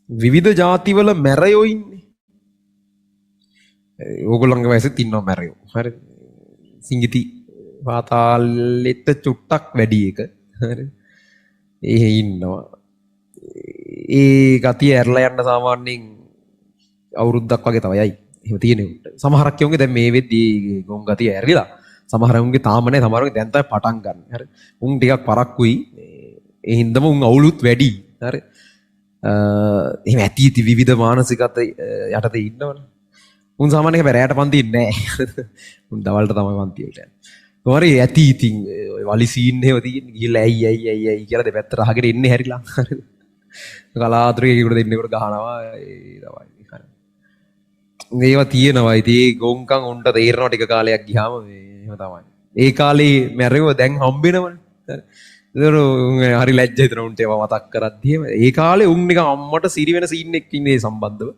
විවිධ ජාතිවල මැරයෝ ඉන්නේ. ඕගොල්ලන්ගේ වයසෙත් ඉන්නවා මැරයෝ. හරි. සිංගිති පාතාලෙට චුට්ටක් වැඩි එක. හරි. ඒ ඉන්නවා. ඒ ගතිය ඇරලා යන්න සාමාන්‍යයෙන් අවුරුද්දක් වගේ තමයි යයි. එහෙම තියෙන උන්ට. සමහරක් යෝන්ගේ දැන් මේ වෙද්දී ගොන් ගතිය ඇරිලා. සමහර උන්ගේ තාම නැහැ. සමහර උන්ගේ දැන් තමයි පටන් ගන්න. හරි. උන් ටිකක් පරක්කුයි. ඒ හින්දාම උන් අවුලුත් වැඩි. හරි. එහෙම ඇති ඉති විවිධ මානසිකත යටතේ ඉන්නවනේ. උන් සාමාන්‍යයෙන් රැයට පන්ති ඉන්නේ නැහැ. උන් දවල්ට තමයි පන්ති වලට යන්නේ. කොහරි ඇති ඉතින් ඔය වලි සීන් එහෙම තියෙන ගිහලා ඇයි කියලා දෙපැත්තට අහගෙන ඉන්නේ හැරිලා. හරිද? කලාතුරකින් ඒකට දෙන්නෙකුට ගහනවා ඒ තමයි. හරි. මේවා තියෙනවා. ඉතින් ඒ ගොංකම් උන්ට තේරෙනවා ටික කාලයක් ගියාම එහෙම තමයි. ඒ කාලේ මැරෙව දැන් හම්බෙනවනේ. හරි. හරි ලැජ්ජා හිතෙනවා උන්ට ඒවා මතක් කරද්දී. ඒ කාලේ උන් නිකන් අම්මට සිරි වෙන සීන් එකක් ඉන්නේ සම්බන්ධව.